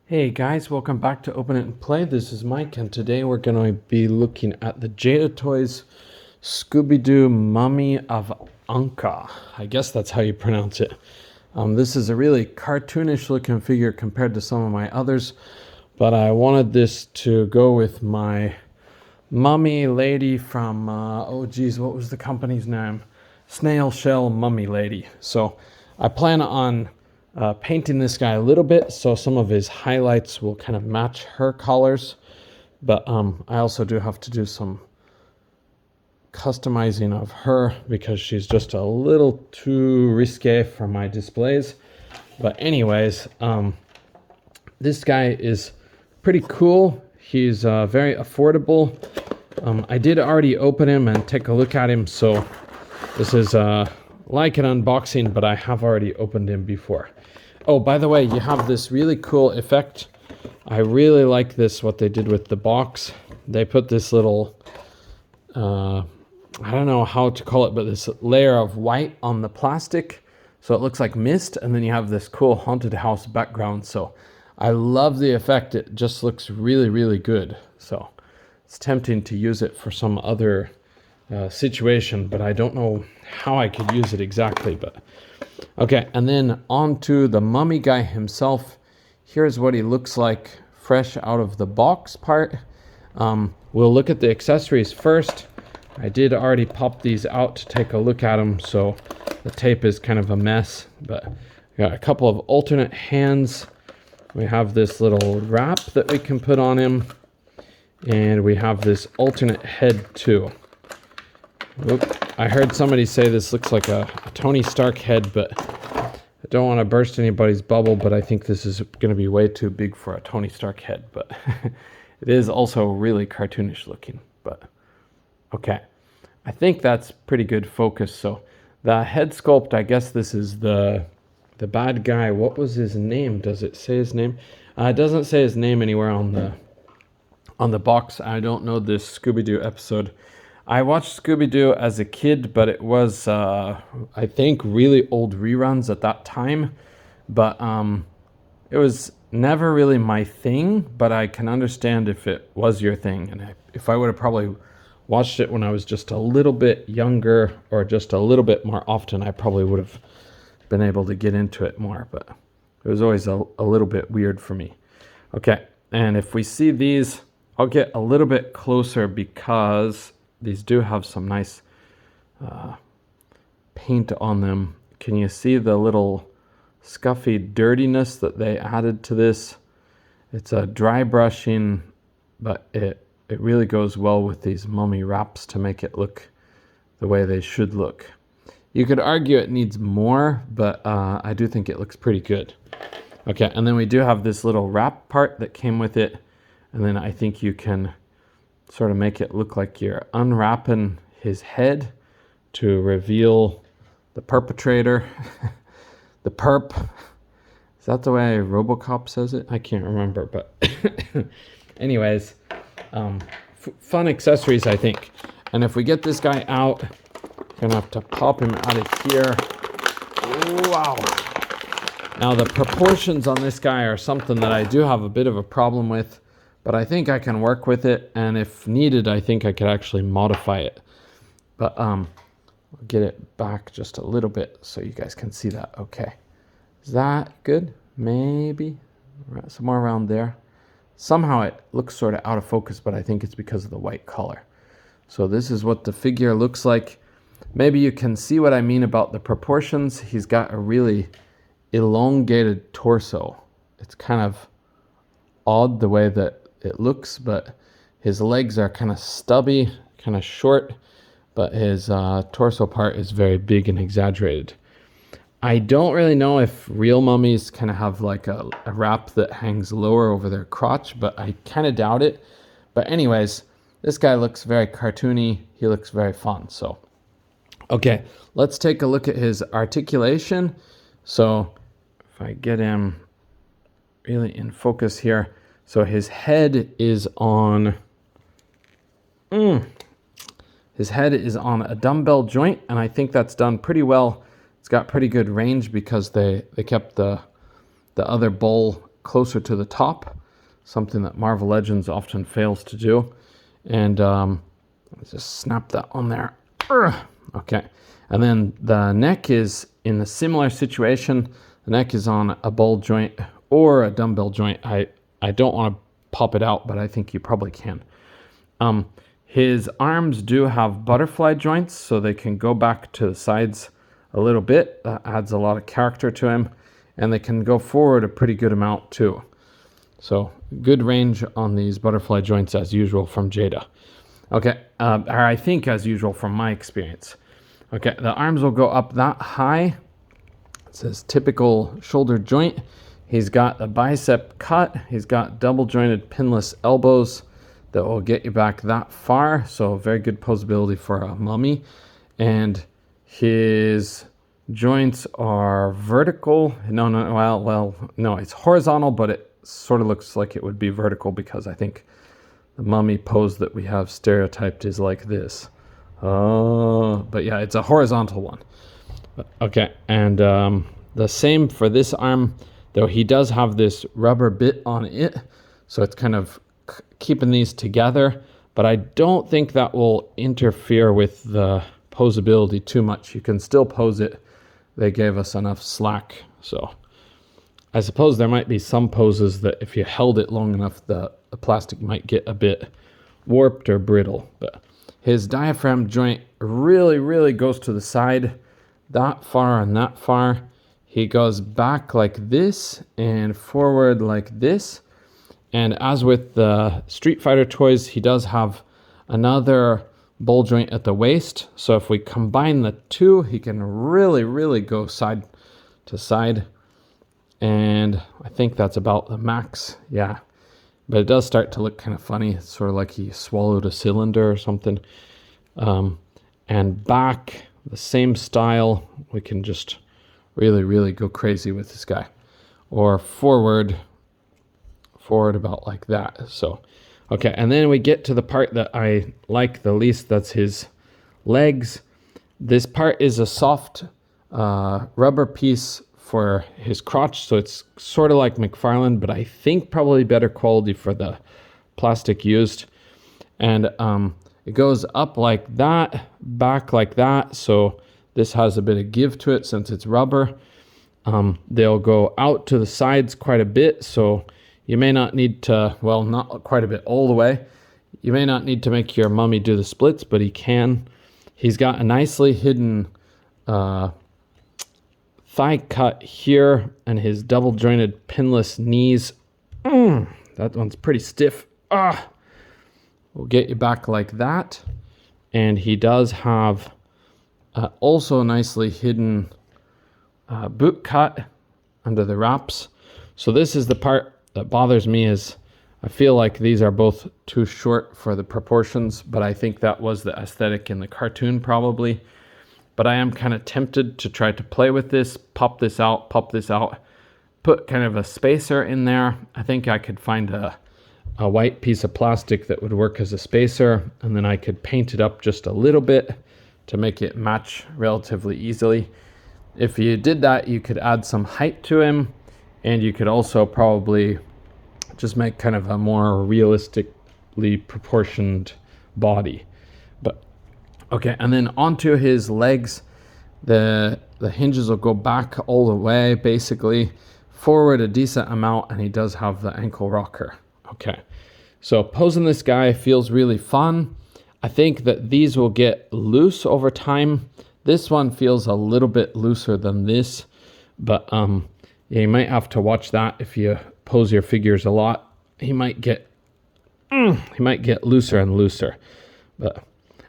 Hey guys, welcome back to Open It and Play. This is Mike, and today we're going to be looking at the Jada Toys Scooby-Doo Mummy of Ankha. I guess that's how you pronounce it. This is a really cartoonish looking figure compared to some of my others, but I wanted this to go with my mummy lady from, what was the company's name? Snail Shell Mummy Lady. So I plan on painting this guy a little bit so some of his highlights will kind of match her colors, but I also do have to do some customizing of her because she's just a little too risque for my displays. But anyways, this guy is pretty cool. He's very affordable. I did already open him and take a look at him, so this is like an unboxing, but I have already opened him before. Oh, by the way, you have this really cool effect. I really like this, what they did with the box. They put this little, I don't know how to call it, but this layer of white on the plastic. So it looks like mist, and then you have this cool haunted house background. So I love the effect. It just looks really, really good. So it's tempting to use it for some other situation, but I don't know how I could use it exactly, but okay. And then on to the mummy guy himself. Here's what he looks like fresh out of the box part. We'll look at the accessories first. I did already pop these out to take a look at them, so the tape is kind of a mess, but we got a couple of alternate hands. We have this little wrap that we can put on him, and we have this alternate head too. Oop, I heard somebody say this looks like a Tony Stark head, but I don't want to burst anybody's bubble, but I think this is going to be way too big for a Tony Stark head, but it is also really cartoonish looking, but okay. I think that's pretty good focus. So the head sculpt, I guess this is the bad guy. What was his name? Does it say his name? It doesn't say his name anywhere on the box. I don't know this Scooby-Doo episode. I watched Scooby-Doo as a kid, but it was, I think, really old reruns at that time. But it was never really my thing, but I can understand if it was your thing. And if I would have probably watched it when I was just a little bit younger or just a little bit more often, I probably would have been able to get into it more. But it was always a little bit weird for me. Okay, and if we see these, I'll get a little bit closer because these do have some nice paint on them. Can you see the little scuffy dirtiness that they added to this? It's a dry brushing, but it really goes well with these mummy wraps to make it look the way they should look. You could argue it needs more, but I do think it looks pretty good. Okay, and then we do have this little wrap part that came with it, and then I think you can sort of make it look like you're unwrapping his head to reveal the perpetrator. The perp. Is that the way RoboCop says it? I can't remember, but anyways, fun accessories, I think. And if we get this guy out, gonna have to pop him out of here. Wow. Now the proportions on this guy are something that I do have a bit of a problem with, but I think I can work with it, and if needed, I think I could actually modify it. But I'll get it back just a little bit so you guys can see that. Okay. Is that good? Maybe somewhere around there. Somehow it looks sort of out of focus, but I think it's because of the white color. So this is what the figure looks like. Maybe you can see what I mean about the proportions. He's got a really elongated torso. It's kind of odd the way that it looks, but his legs are kind of stubby, kind of short, but his torso part is very big and exaggerated. I don't really know if real mummies kind of have like a wrap that hangs lower over their crotch, but I kind of doubt it. But anyways, this guy looks very cartoony. He looks very fun. So, okay, let's take a look at his articulation. So if I get him really in focus here. So his head is on his head is on a dumbbell joint, and I think that's done pretty well. It's got pretty good range because they kept the other bowl closer to the top, something that Marvel Legends often fails to do. And let's just snap that on there. Okay, and then the neck is in a similar situation. The neck is on a ball joint or a dumbbell joint. I don't want to pop it out, but I think you probably can. His arms do have butterfly joints, so they can go back to the sides a little bit. That adds a lot of character to him. And they can go forward a pretty good amount too. So good range on these butterfly joints as usual from Jada. Okay, or I think as usual from my experience. Okay, the arms will go up that high. It says typical shoulder joint. He's got a bicep cut. He's got double jointed pinless elbows that will get you back that far. So very good posability for a mummy. And his joints are vertical. No, it's horizontal, but it sort of looks like it would be vertical because I think the mummy pose that we have stereotyped is like this. But yeah, it's a horizontal one. Okay, and the same for this arm, though he does have this rubber bit on it, so it's kind of keeping these together, but I don't think that will interfere with the posability too much. You can still pose it. They gave us enough slack, so I suppose there might be some poses that if you held it long enough, the plastic might get a bit warped or brittle. But his diaphragm joint really goes to the side, that far and that far. He goes back like this and forward like this. And as with the Street Fighter toys, he does have another ball joint at the waist. So if we combine the two, he can really go side to side. And I think that's about the max. Yeah. But it does start to look kind of funny. It's sort of like he swallowed a cylinder or something. And back, the same style. We can just really go crazy with this guy. Or forward about like that. So, okay. And then we get to the part that I like the least. That's his legs. This part is a soft rubber piece for his crotch, so it's sort of like McFarlane, but I think probably better quality for the plastic used. And it goes up like that, back like that, so this has a bit of give to it since it's rubber. They'll go out to the sides quite a bit, so you may not need to, well, not quite a bit all the way. You may not need to make your mummy do the splits, but he can. He's got a nicely hidden thigh cut here, and his double jointed pinless knees. That one's pretty stiff. We'll get you back like that. And he does have also a nicely hidden boot cut under the wraps. So this is the part that bothers me, is I feel like these are both too short for the proportions, but I think that was the aesthetic in the cartoon probably. But I am kind of tempted to try to play with this, pop this out, put kind of a spacer in there. I think I could find a white piece of plastic that would work as a spacer, and then I could paint it up just a little bit to make it match relatively easily. If you did that, you could add some height to him, and you could also probably just make kind of a more realistically proportioned body. But okay, and then onto his legs, the hinges will go back all the way, basically forward a decent amount, and he does have the ankle rocker. Okay, so posing this guy feels really fun. I think that these will get loose over time. This one feels a little bit looser than this, but yeah, you might have to watch that if you pose your figures a lot. He might get looser and looser. But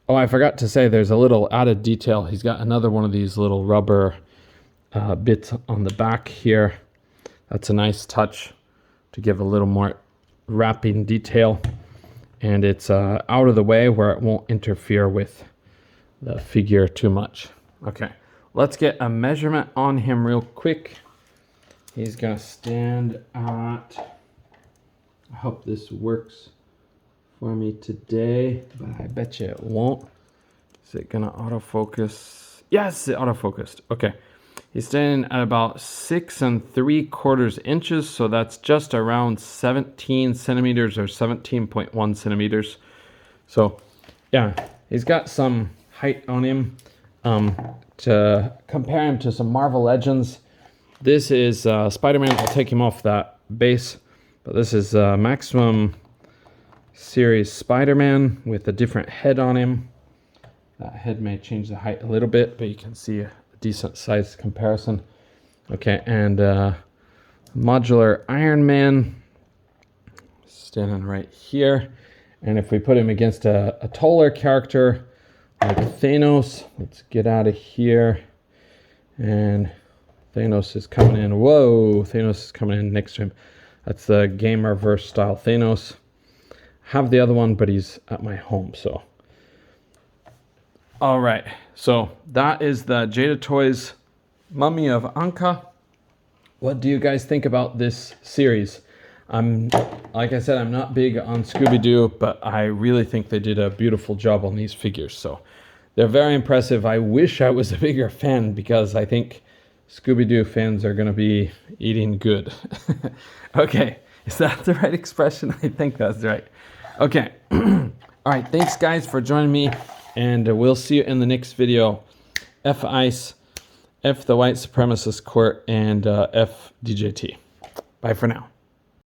oh, I forgot to say there's a little added detail. He's got another one of these little rubber bits on the back here. That's a nice touch to give a little more wrapping detail. And it's out of the way where it won't interfere with the figure too much. Okay, let's get a measurement on him real quick. He's gonna stand at, I hope this works for me today, but I bet you it won't. Is it gonna autofocus? Yes, it autofocused. Okay, He's standing at about 6 3/4 inches, so that's just around 17 centimeters or 17.1 centimeters. So yeah, he's got some height on him. To compare him to some Marvel Legends, this is Spider-Man. I'll take him off that base, but this is Maximum Series Spider-Man with a different head on him. That head may change the height a little bit, but you can see a decent size comparison. Okay, and Modular Iron Man standing right here. And if we put him against a taller character like Thanos, let's get out of here. And Thanos is coming in. Whoa, Thanos is coming in next to him. That's the Gamerverse style Thanos. Have the other one, but he's at my home, so. All right, so that is the Jada Toys Mummy of Ankha. What do you guys think about this series? Like I said, I'm not big on Scooby-Doo, but I really think they did a beautiful job on these figures. So they're very impressive. I wish I was a bigger fan because I think Scooby-Doo fans are going to be eating good. Okay, is that the right expression? I think that's right. Okay, all right, thanks guys for joining me, and we'll see you in the next video. F Ice, F the White Supremacist Court, and F DJT. Bye for now.